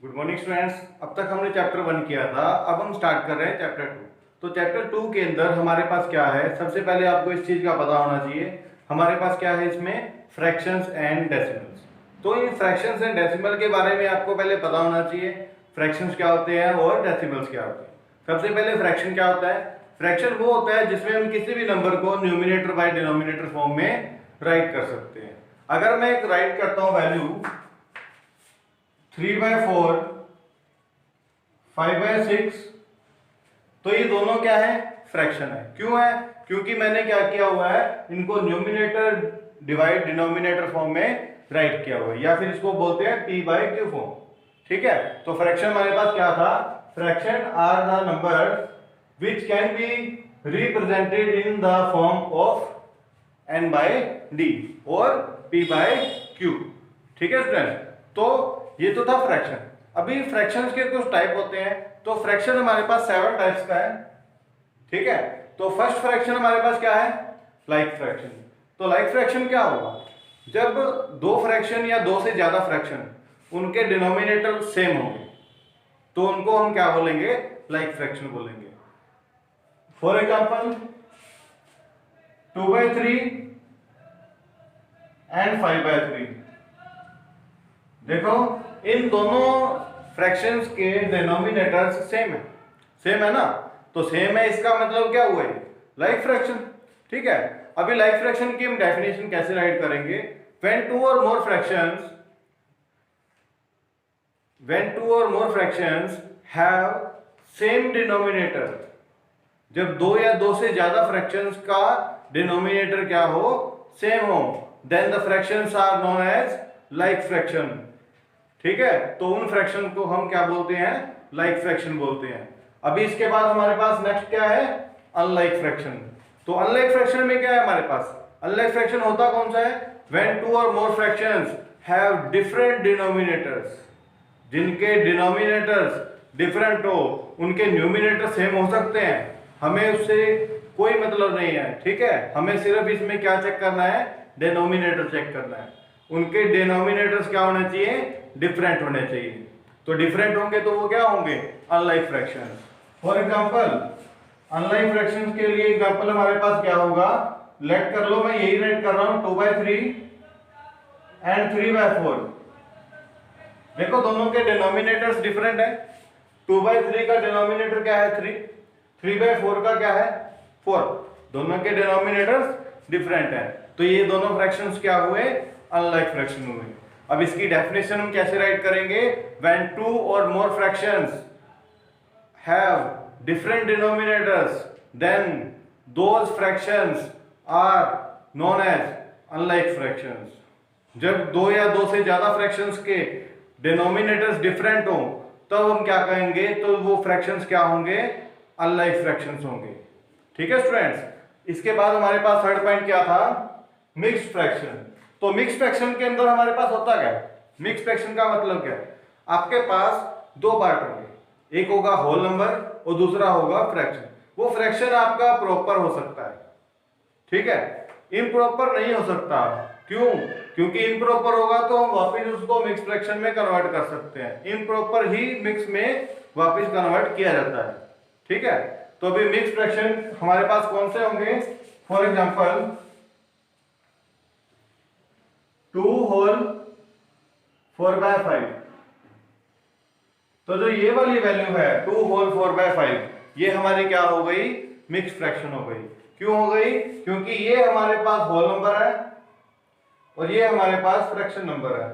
Good morning students. अब तक हमने चैप्टर 1 किया था, अब हम स्टार्ट कर रहे हैं चैप्टर 2। तो चैप्टर 2 के अंदर हमारे पास क्या है, सबसे पहले आपको इस चीज का पता होना चाहिए हमारे पास क्या है इसमें, फ्रैक्शंस एंड डेसिमल्स। तो इन फ्रैक्शंस एंड डेसिमल के बारे में आपको पहले पता होना चाहिए, फ्रैक्शंस क्या होते हैं और डेसिमल्स क्या होते हैं। सबसे पहले फ्रैक्शन क्या होता है? फ्रैक्शन वो होता है जिसमें हम किसी भी नंबर को न्यूमिनेटर बाय डिनोमिनेटर फॉर्म में राइट कर सकते हैं। अगर मैं एक राइट करता हूं वैल्यू 3/4, 5/6, तो ये दोनों क्या है, फ्रैक्शन है। क्यों है? क्योंकि मैंने क्या किया हुआ है, इनको न्यूमिनेटर डिवाइड डिनोमिनेटर फॉर्म में राइट किया हुआ है, या फिर इसको बोलते हैं p/q फॉर्म। ठीक है, तो फ्रैक्शन हमारे पास क्या था, fraction are the number which can be represented in the form of n/d और p/q। ठीक है स्टूडेंट, तो ये तो था फ्रैक्शन। अभी फ्रैक्शंस के कुछ टाइप होते हैं, तो फ्रैक्शन हमारे पास 7 टाइप्स का है। ठीक है, तो फर्स्ट फ्रैक्शन हमारे पास क्या है, लाइक फ्रैक्शन। तो लाइक फ्रैक्शन क्या होगा, जब दो फ्रैक्शन या दो से ज्यादा फ्रैक्शन उनके डिनोमिनेटर सेम होंगे तो उनको हम क्या बोलेंगे, लाइक फ्रैक्शन बोलेंगे। For example 2/3 and 5/3। देखो इन दोनों फ्रैक्शंस के डिनोमिनेटर्स सेम है ना, तो सेम है इसका मतलब क्या हुआ, लाइक फ्रैक्शन। ठीक है, अभी लाइक फ्रैक्शन की हम डेफिनेशन कैसे राइट करेंगे, when two or more fractions have same denominator, जब दो या दो से ज्यादा फ्रैक्शंस का डिनोमिनेटर क्या हो, सेम हो, then the fractions are known as like fraction. ठीक है, तो उन फ्रैक्शन को हम क्या बोलते हैं, लाइक फ्रैक्शन बोलते हैं। अभी इसके बाद हमारे पास नेक्स्ट क्या है, अनलाइक फ्रैक्शन। तो अनलाइक फ्रैक्शन में क्या है हमारे पास, अनलाइक फ्रैक्शन होता कौन सा है, when two or more fractions have different denominators, जिनके डिनोमिनेटर्स डिफरेंट हो, उनके न्यूमिनेटर सेम हो सकते हैं, हमें उससे कोई मतलब नहीं है। ठीक है, हमें सिर्फ इसमें क्या चेक करना है, डिनोमिनेटर चेक करना है, उनके डिनोमिनेटर्स क्या होने चाहिए, डिफरेंट होने चाहिए। तो डिफरेंट होंगे तो वो क्या होंगे, unlike fractions. For example unlike fractions के लिए एग्जांपल हमारे पास क्या होगा, लेट कर लो, मैं यही राइट कर रहा हूं 2/3 एंड 3/4। देखो दोनों के डिनोमिनेटर्स डिफरेंट है। 2/3 का डिनोमिनेटर क्या है 3, 3/4 का क्या है 4, दोनों के डिनोमिनेटर्स डिफरेंट है, तो ये दोनों फ्रैक्शंस क्या हुए, अनलाइक फ्रैक्शन हुए। अब इसकी डेफिनेशन हम कैसे राइट करेंगे, when two or more fractions have different denominators then those fractions are known as unlike fractions। जब दो या दो से ज्यादा फ्रैक्शंस के डिनोमिनेटर्स डिफरेंट हो तब हम क्या कहेंगे, तो वो फ्रैक्शंस क्या होंगे, अनलाइक फ्रैक्शंस होंगे। ठीक है स्टूडेंट्स, इसके बाद हमारे पास थर्ड पॉइंट क्या था, मिक्स्ड फ्रैक्शन। तो मिक्स्ड फ्रैक्शन के अंदर हमारे पास होता क्या है, मिक्स्ड फ्रैक्शन का मतलब क्या है, आपके पास दो पार्ट होंगे, एक होगा होल नंबर और दूसरा होगा फ्रैक्शन। वो फ्रैक्शन आपका प्रॉपर हो सकता है, ठीक है, इम्प्रॉपर नहीं हो सकता। क्यों? क्योंकि इम्प्रॉपर होगा तो हम वापस उसको मिक्स फ्रैक्शन में कन्वर्ट कर सकते हैं, इम्प्रॉपर ही मिक्स में वापस कन्वर्ट किया जाता है। ठीक है, तो अभी मिक्स फ्रैक्शन हमारे पास कौन से होंगे, फॉर एग्जांपल 2 होल 4/5। तो जो ये वाली वैल्यू है 2 होल 4/5, ये हमारी क्या हो गई, मिक्स फ्रैक्शन हो गई। क्यों हो गई? क्योंकि ये हमारे पास होल नंबर है और ये हमारे पास फ्रैक्शन नंबर है।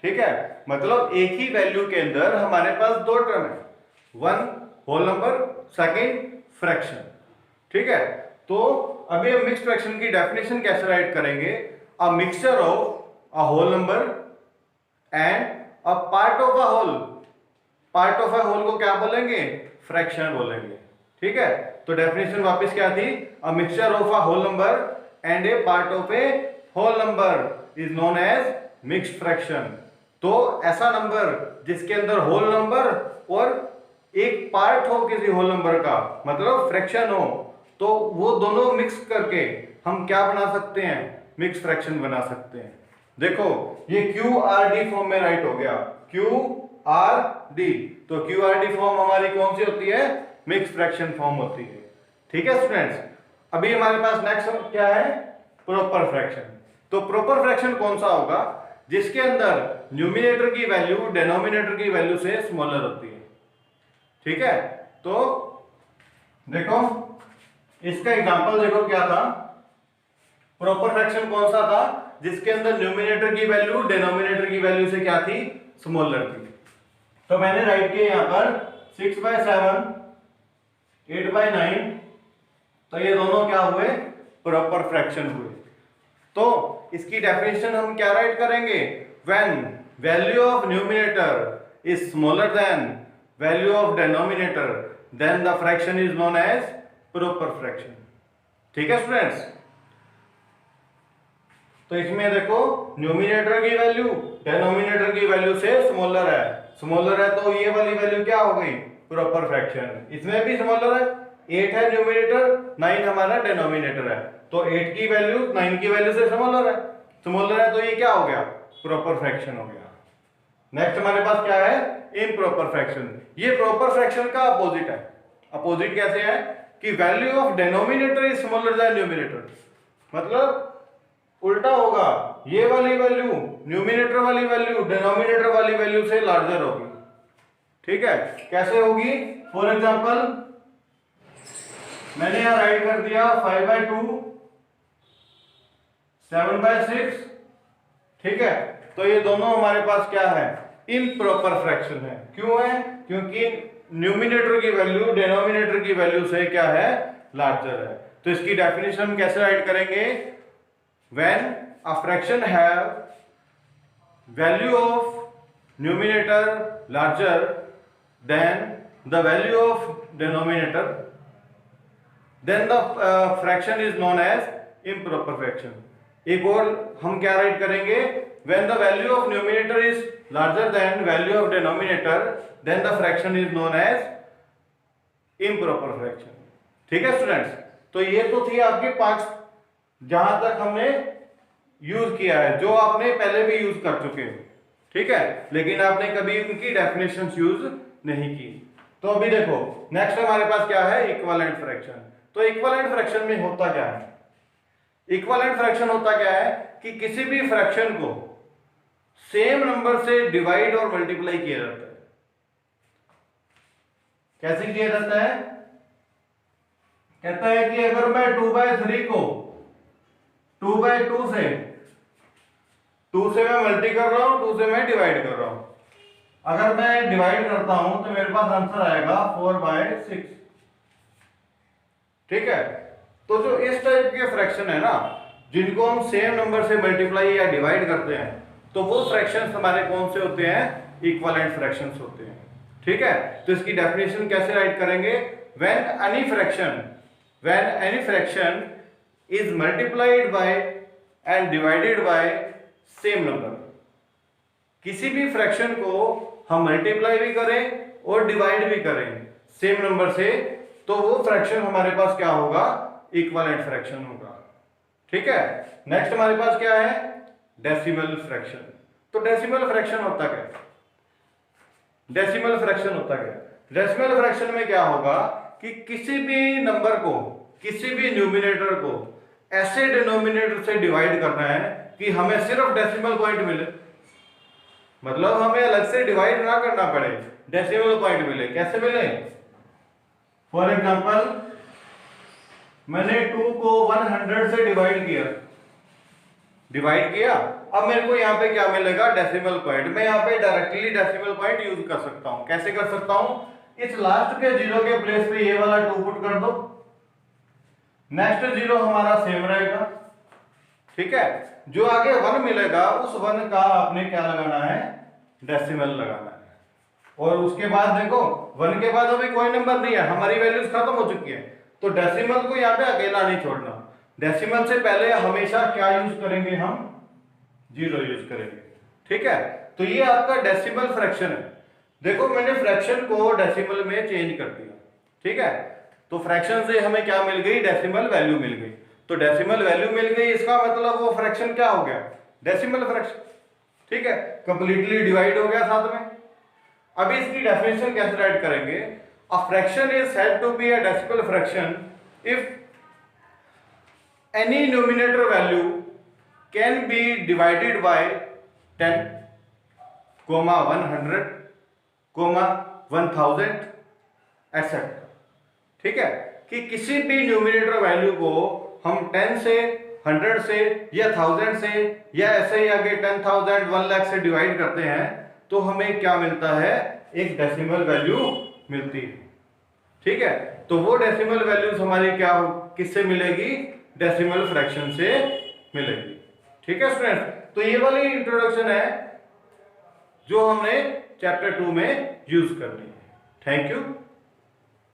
ठीक है, मतलब एक ही वैल्यू के अंदर हमारे पास दो टर्म है, one whole number, second fraction. ठीक है, तो अभी हम मिक्स फ्रैक्शन की डेफिनेशन कैसे राइट करेंगे, a mixture of a whole number and a part of a whole. Part of a whole को क्या बोलेंगे, फ्रैक्शन बोलेंगे। ठीक है, तो डेफिनेशन वापस क्या थी, a mixture of a whole number and a part of a whole number is known as mixed fraction. तो ऐसा नंबर जिसके अंदर होल नंबर और एक पार्ट हो किसी होल नंबर का, मतलब फ्रैक्शन हो, तो वो दोनों मिक्स करके हम क्या बना सकते हैं, मिक्स फ्रैक्शन बना सकते हैं। देखो ये क्यू आर डी फॉर्म में राइट हो गया, क्यू आर डी। तो क्यू आर डी फॉर्म हमारी कौन सी होती है? मिक्स फ्रैक्शन फॉर्म होती है। ठीक है स्टूडेंट्स, अभी हमारे पास नेक्स्ट क्या है? Proper fraction. तो प्रॉपर फ्रैक्शन कौन सा होगा? जिसके अंदर न्यूमिनेटर की वैल्यू डिनोमिनेटर की वैल्यू से स्मॉलर होती है। ठीक है, तो देखो इसका एग्जांपल देखो क्या था। प्रॉपर फ्रैक्शन कौन सा था? जिसके अंदर न्यूमिनेटर की वैल्यू डिनोमिनेटर की वैल्यू से क्या थी? स्मॉलर थी। तो मैंने राइट किया यहां पर 6/7, 8/9, तो ये दोनों क्या हुए? प्रॉपर फ्रैक्शन हुए। तो इसकी डेफिनेशन हम क्या राइट करेंगे? When value of numerator is smaller than value of denominator, then the fraction is known as proper fraction. ठीक है स्टूडेंट्स, तो इसमें देखो न्यूमिनेटर की वैल्यू डिनोमिनेटर की वैल्यू से स्मॉलर है, तो ये वाली वैल्यू क्या हो गई? Proper fraction. इसमें भी स्मॉलर है, 8 है न्यूमिनेटर, 9 हमारा डिनोमिनेटर है, तो 8 की वैल्यू 9 की वैल्यू से स्मॉलर है, तो ये क्या हो गया? प्रॉपर फ्रैक्शन हो गया। नेक्स्ट हमारे पास क्या है? Improper fraction. ये प्रॉपर फ्रैक्शन का अपोजिट है। अपोजिट कैसे है? कि value of denominator is smaller then numerator, मतलब उल्टा होगा, ये वाली वैल्यू न्यूमिनेटर वाली वैल्यू डिनोमिनेटर वाली वैल्यू से लार्जर होगी। ठीक है, कैसे होगी? फॉर एग्जांपल मैंने यहां राइट कर दिया 5/2, 7/6। ठीक है, तो ये दोनों हमारे पास क्या है? इम्प्रॉपर फ्रैक्शन है। क्यों है? क्योंकि न्यूमिनेटर की वैल्यू डिनोमिनेटर की वैल्यू से क्या है? लार्जर है। तो इसकी डेफिनेशन हम कैसे राइट करेंगे? When a fraction have value of numerator larger than the value of denominator, then the fraction is known as improper fraction. एक और हम क्या राइट करेंगे? When the value of numerator is larger than value of denominator, then the fraction is known as improper fraction. ठीक है students, तो ये तो थी आपकी 5 जहां तक हमने यूज किया है, जो आपने पहले भी यूज कर चुके हो। ठीक है, लेकिन आपने कभी उनकी डेफिनेशंस यूज नहीं की। तो अभी देखो नेक्स्ट हमारे पास क्या है? Equivalent fraction. तो इक्विवेलेंट फ्रैक्शन में होता क्या है? इक्विवेलेंट फ्रैक्शन होता क्या है कि किसी भी फ्रैक्शन को सेम नंबर से डिवाइड और मल्टीप्लाई किया जाता है। कैसे किया जाता है? कहता है कि अगर मैं 2/3 को 2/2 से 2 से मैं मल्टी कर रहा हूं, 2 से मैं डिवाइड कर रहा हूं। अगर मैं डिवाइड करता हूं तो मेरे पास आंसर आएगा 4/6। ठीक है, तो जो इस टाइप के फ्रैक्शन है ना, जिनको हम सेम नंबर से मल्टीप्लाई या डिवाइड करते हैं, तो वो फ्रैक्शंस हमारे कौन से होते हैं? इक्विवेलेंट फ्रैक्शंस होते हैं। ठीक है, तो इसकी डेफिनेशन कैसे राइट करेंगे? When any fraction is multiplied by and divided by same number। किसी भी फ्रैक्शन को हम मल्टीप्लाई भी करें और डिवाइड भी करें सेम नंबर से, तो वो फ्रैक्शन हमारे पास क्या होगा? इक्विवेलेंट फ्रैक्शन होगा। ठीक है, नेक्स्ट हमारे पास क्या है? Decimal fraction. तो डेसिमल फ्रैक्शन होता क्या? डेसिमल फ्रैक्शन में क्या होगा कि किसी भी नंबर को, किसी भी न्यूमिनेटर को ऐसे डिनोमिनेटर से डिवाइड करना है कि हमें सिर्फ डेसिमल पॉइंट मिले, मतलब हमें अलग से डिवाइड ना करना पड़े, डेसिमल पॉइंट मिले। कैसे मिले? फॉर एग्जांपल मैंने 2 को 100 से डिवाइड किया, अब मेरे को यहाँ पे क्या मिलेगा? Decimal point. मैं यहाँ पे डायरेक्टली डेसिमल पॉइंट यूज कर सकता हूँ। कैसे कर सकता हूँ? इस लास्ट के 0 के प्लेस पे ये वाला 2 पुट कर दो, नेक्स्ट 0 हमारा सेम रहेगा। ठीक है, जो आगे 1 मिलेगा उस 1 का आपने क्या लगाना है? डेसिमल लगाना है। और उसके बाद देखो 1 के बाद अभी कोई नंबर नहीं है, हमारी वैल्यूज खत्म हो चुकी है, तो डेसिमल को यहाँ पे अकेला नहीं छोड़ना। डेसिमल से पहले हमेशा क्या यूज करेंगे? हम 0 यूज करेंगे। ठीक है, तो ये आपका डेसिमल फ्रैक्शन है। देखो मैंने फ्रैक्शन को डेसिमल में चेंज कर दिया। ठीक है, तो फ्रैक्शन से हमें क्या मिल गई? डेसिमल वैल्यू मिल गई। तो डेसिमल वैल्यू मिल गई, इसका मतलब वो फ्रैक्शन क्या हो गया? Decimal fraction. ठीक है, कंप्लीटली डिवाइड हो गया साथ में। अभी इसकी डेफिनेशन कैसे राइट करेंगे? A fraction is said to be a decimal fraction if any numerator value can be divided by 10, 100, 1000 etc. ठीक है, कि किसी भी न्यूमिनेटर वैल्यू को हम 10 से 100 से या 1000 से या ऐसे ही आगे 10,000 1 लाख से डिवाइड करते हैं तो हमें क्या मिलता है? एक डेसिमल वैल्यू मिलती है। ठीक है, तो वो डेसिमल वैल्यूज हमारी क्या हो, किससे मिलेगी? डेसिमल फ्रैक्शन से मिलेगी। ठीक है स्टूडेंट, तो ये वाली इंट्रोडक्शन है जो हमने चैप्टर 2 में यूज करनी है। Thank you.